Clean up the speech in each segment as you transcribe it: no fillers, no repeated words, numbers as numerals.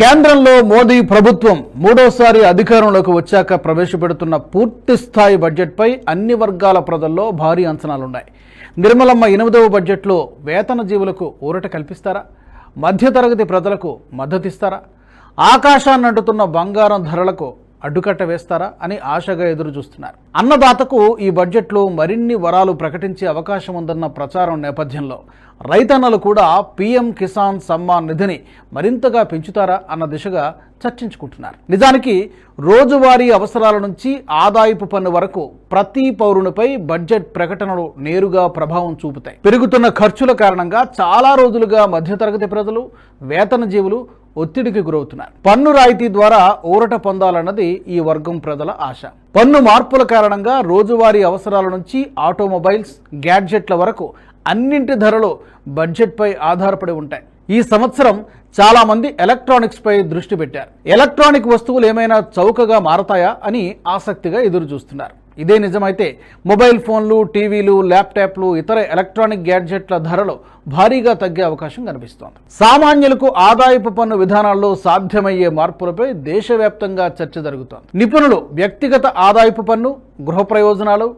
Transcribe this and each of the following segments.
కేంద్రంలో మోదీ ప్రభుత్వం మూడోసారి అధికారంలోకి వచ్చాక ప్రవేశపెడుతున్న పూర్తి స్థాయి బడ్జెట్పై అన్ని వర్గాల ప్రజల్లో భారీ అంచనాలున్నాయి. నిర్మలమ్మ 8వ బడ్జెట్లో వేతన జీవులకు ఊరట కల్పిస్తారా? మధ్యతరగతి ప్రజలకు మద్దతిస్తారా? ఆకాశాన్ని అంటుతున్న బంగారం ధరలకు అడ్డుకట్ట వేస్తారా అని ఆశగా ఎదురు చూస్తున్నారు. అన్నదాతకు ఈ బడ్జెట్లో మరిన్ని వరాలు ప్రకటించే అవకాశం ఉందన్న ప్రచారం నేపథ్యంలో రైతన్నలు కూడా పీఎం కిసాన్ సమ్మాన్ నిధిని మరింతగా పెంచుతారా అన్న దిశగా చర్చించుకుంటున్నారు. నిజానికి రోజువారీ అవసరాల నుంచి ఆదాయపు పన్ను వరకు ప్రతి పౌరునిపై బడ్జెట్ ప్రకటనలు నేరుగా ప్రభావం చూపుతాయి. పెరుగుతున్న ఖర్చుల కారణంగా చాలా రోజులుగా మధ్యతరగతి ప్రజలు, వేతన జీవులు ఒత్తిడికి గురవుతున్నారు. పన్ను రాయితీ ద్వారా ఊరట పొందాలన్నది ఈ వర్గం ప్రజల ఆశ. పన్ను మార్పుల కారణంగా రోజువారీ అవసరాల నుంచి ఆటోమొబైల్స్, గ్యాడ్జెట్ల వరకు అన్నింటి ధరలు బడ్జెట్పై ఆధారపడి ఉంటాయి. ఈ సంవత్సరం చాలా మంది ఎలక్ట్రానిక్స్ పై దృష్టి పెట్టారు. ఎలక్ట్రానిక్ వస్తువులు ఏమైనా చౌకగా మారతాయా అని ఆసక్తిగా ఎదురు చూస్తున్నారు. ఇదే నిజమైతే మొబైల్ ఫోన్లు, టీవీలు, ల్యాప్టాప్లు, ఇతర ఎలక్ట్రానిక్ గ్యాడ్జెట్ల ధరలు భారీగా తగ్గే అవకాశం కనిపిస్తోంది. సామాన్యులకు ఆదాయపు పన్ను విధానాల్లో సాధ్యమయ్యే మార్పులపై దేశవ్యాప్తంగా చర్చ జరుగుతోంది. నిపుణులు వ్యక్తిగత ఆదాయపు పన్ను, గృహ ప్రయోజనాలు,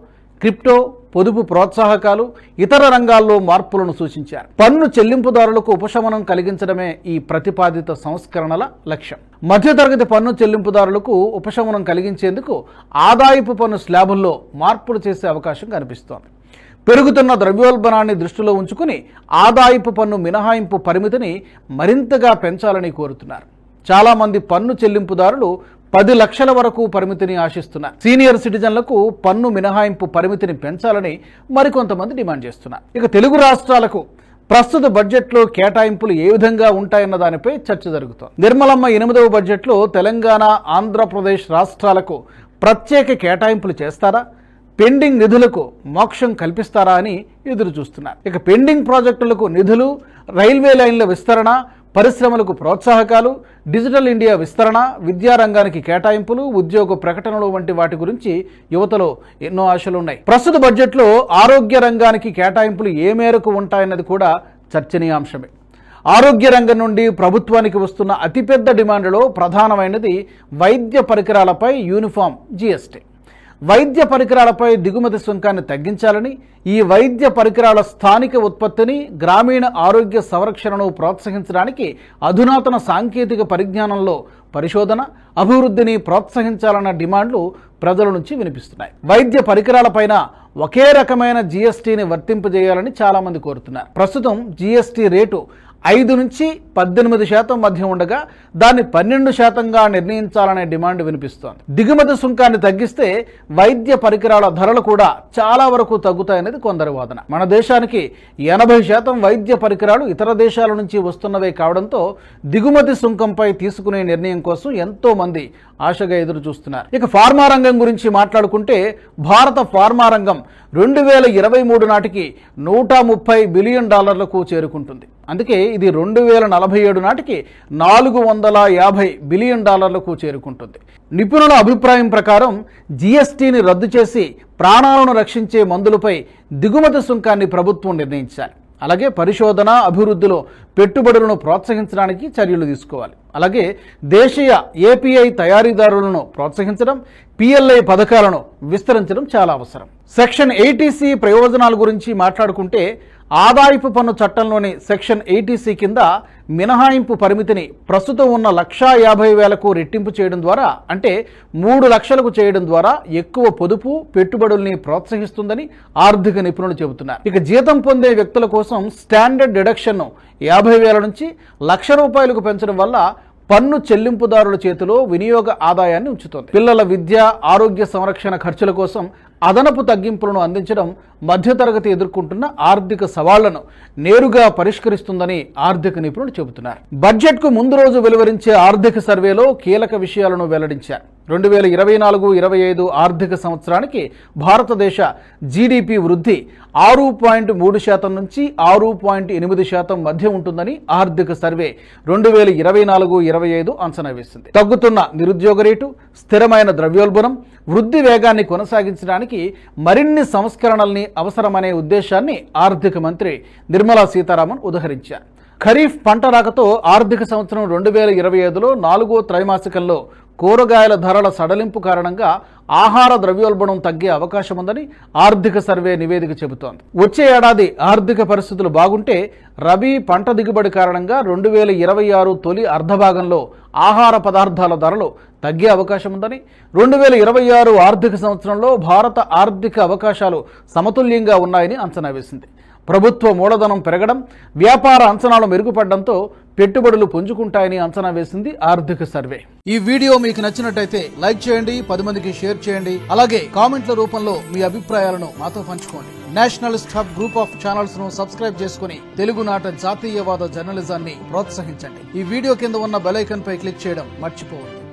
క్రిప్టో, పొదుపు ప్రోత్సాహకాలు, ఇతర రంగాల్లో మార్పులను సూచించారు. పన్ను చెల్లింపుదారులకు ఉపశమనం కలిగించడమే ఈ ప్రతిపాదిత సంస్కరణల లక్ష్యం. మధ్యతరగతి పన్ను చెల్లింపుదారులకు ఉపశమనం కలిగించేందుకు ఆదాయపు పన్ను స్లాబుల్లో మార్పులు చేసే అవకాశం కనిపిస్తోంది. పెరుగుతున్న ద్రవ్యోల్బణాన్ని దృష్టిలో ఉంచుకుని ఆదాయపు పన్ను మినహాయింపు పరిమితిని మరింతగా పెంచాలని కోరుతున్నారు. చాలామంది పన్ను చెల్లింపుదారులు 10 లక్షల వరకు పరిమితిని ఆశిస్తున్నారు. సీనియర్ సిటిజన్లకు పన్ను మినహాయింపు పరిమితిని పెంచాలని మరికొంతమంది డిమాండ్ చేస్తున్నారు. ఇక తెలుగు రాష్ట్రాలకు ప్రస్తుత బడ్జెట్లో కేటాయింపులు ఏ విధంగా ఉంటాయన్న దానిపై చర్చ జరుగుతోంది. నిర్మలమ్మ 8వ బడ్జెట్లో తెలంగాణ, ఆంధ్రప్రదేశ్ రాష్ట్రాలకు ప్రత్యేక కేటాయింపులు చేస్తారా? పెండింగ్ నిధులకు మోక్షం కల్పిస్తారా అని ఎదురు చూస్తున్నారు. ఇక పెండింగ్ ప్రాజెక్టులకు నిధులు, రైల్వే లైన్ల విస్తరణ, పరిశ్రమలకు ప్రోత్సాహకాలు, డిజిటల్ ఇండియా విస్తరణ, విద్యారంగానికి కేటాయింపులు, ఉద్యోగ ప్రకటనలు వంటి వాటి గురించి యువతలో ఎన్నో ఆశలు ఉన్నాయి. ప్రస్తుత బడ్జెట్లో ఆరోగ్య రంగానికి కేటాయింపులు ఏ మేరకు ఉంటాయన్నది కూడా చర్చనీయాంశమే. ఆరోగ్య రంగం నుండి ప్రభుత్వానికి వస్తున్న అతిపెద్ద డిమాండ్లో ప్రధానమైనది వైద్య పరికరాలపై యూనిఫామ్ జీఎస్టీ. వైద్య పరికరాలపై దిగుమతి సుంకాన్ని తగ్గించాలని, ఈ వైద్య పరికరాల స్థానిక ఉత్పత్తిని, గ్రామీణ ఆరోగ్య సంరక్షణను ప్రోత్సహించడానికి అధునాతన సాంకేతిక పరిజ్ఞానంలో పరిశోధన, అభివృద్ధిని ప్రోత్సహించాలన్న డిమాండ్లు ప్రజల నుంచి వినిపిస్తున్నాయి. వైద్య పరికరాలపైన ఒకే రకమైన జీఎస్టీని వర్తింపజేయాలని చాలామంది కోరుతున్నారు. ప్రస్తుతం జీఎస్టీ రేటు 5 నుంచి 18% మధ్య ఉండగా దాన్ని 12%గా నిర్ణయించాలనే డిమాండ్ వినిపిస్తోంది. దిగుమతి సుంకాన్ని తగ్గిస్తే వైద్య పరికరాల ధరలు కూడా చాలా వరకు తగ్గుతాయనేది కొందరి వాదన. మన దేశానికి 80% వైద్య పరికరాలు ఇతర దేశాల నుంచి వస్తున్నవే కావడంతో దిగుమతి సుంకంపై తీసుకునే నిర్ణయం కోసం ఎంతో మంది ఆశగా ఎదురు చూస్తున్నారు. ఇక ఫార్మా రంగం గురించి మాట్లాడుకుంటే భారత ఫార్మా రంగం 2023 నాటికి $130 బిలియన్ చేరుకుంటుంది. అందుకే ఇది 2047 నాటికి $450 బిలియన్ చేరుకుంటుంది. నిపుణుల అభిప్రాయం ప్రకారం జీఎస్టీని రద్దు చేసి ప్రాణాలను రక్షించే మందులపై దిగుమతి సుంకాన్ని ప్రభుత్వం నిర్ణయించాలి. అలాగే పరిశోధన, అభివృద్ధిలో పెట్టుబడులను ప్రోత్సహించడానికి చర్యలు తీసుకోవాలి. అలాగే దేశీయ ఏపీఐ తయారీదారులను ప్రోత్సహించడం, పిఎల్ఐ పథకాలను విస్తరించడం చాలా అవసరం. సెక్షన్ 80C ప్రయోజనాల గురించి మాట్లాడుకుంటే ఆదాయపు పన్ను చట్టంలోని సెక్షన్ 80C కింద మినహాయింపు పరిమితిని ప్రస్తుతం ఉన్న 150,000కు రెట్టింపు చేయడం ద్వారా, అంటే 3 లక్షలకు చేయడం ద్వారా ఎక్కువ పొదుపు, పెట్టుబడుల్ని ప్రోత్సహిస్తుందని ఆర్థిక నిపుణులు చెబుతున్నారు. ఇక జీతం పొందే వ్యక్తుల కోసం స్టాండర్డ్ డిడక్షన్ను 50,000 నుంచి ₹1,00,000 పెంచడం వల్ల పన్ను చెల్లింపుదారుల చేతిలో వినియోగ ఆదాయాన్ని ఉంచుతోంది. పిల్లల విద్య, ఆరోగ్య సంరక్షణ ఖర్చుల కోసం అదనపు తగ్గింపులను అందించడం మధ్యతరగతి ఎదుర్కొంటున్న ఆర్థిక సవాళ్లను నేరుగా పరిష్కరిస్తుందని ఆర్థిక నిపుణులు చెబుతున్నారు. బడ్జెట్కు ముందు రోజు వెలువరించే ఆర్థిక సర్వేలో కీలక విషయాలను వెల్లడించారు. 2024-25 ఆర్థిక సంవత్సరానికి భారతదేశ జీడీపీ వృద్ధి 6.3% నుంచి 6.8% మధ్య ఉంటుందని ఆర్థిక సర్వే 2024-25 అంచనా వేసింది. తగ్గుతున్న నిరుద్యోగ రేటు, స్థిరమైన ద్రవ్యోల్బణం వృద్ధి వేగాన్ని కొనసాగించడానికి మరిన్ని సంస్కరణల్ని అవసరమనే ఉద్దేశాన్ని ఆర్థిక మంత్రి నిర్మలా సీతారామన్ ఉదహరించారు. ఖరీఫ్ పంట రాకతో ఆర్థిక సంవత్సరం 2025లో 4వ త్రైమాసికంలో కూరగాయల ధరల సడలింపు కారణంగా ఆహార ద్రవ్యోల్బణం తగ్గే అవకాశం ఉందని ఆర్థిక సర్వే నివేదిక చెబుతోంది. వచ్చే ఏడాది ఆర్థిక పరిస్థితులు బాగుంటే రబీ పంట దిగుబడి కారణంగా 2026 తొలి అర్ధభాగంలో ఆహార పదార్థాల ధరలు తగ్గే అవకాశం ఉందని, 2026 ఆర్థిక సంవత్సరంలో భారత ఆర్థిక అవకాశాలు సమతుల్యంగా ఉన్నాయని అంచనా వేసింది. ప్రభుత్వ మూలధనం పెరగడం, వ్యాపార అంచనాలు మెరుగుపడడంతో పెట్టుబడులు పుంజుకుంటాయని అంచనా వేసింది ఆర్థిక సర్వే. ఈ వీడియో మీకు నచ్చినట్టయితే లైక్ చేయండి, 10 మందికి షేర్ చేయండి. అలాగే కామెంట్ల రూపంలో మీ అభిప్రాయాలను మాతో పంచుకోండి. Nationalist hub group of channels ను సబ్స్క్రైబ్ చేసుకుని తెలుగునాట జాతీయవాద జర్నలిజాన్ని ప్రోత్సహించండి. ఈ వీడియో కింద ఉన్న బెల్ ఐకాన్ పై క్లిక్ చేయడం మర్చిపోవద్దు.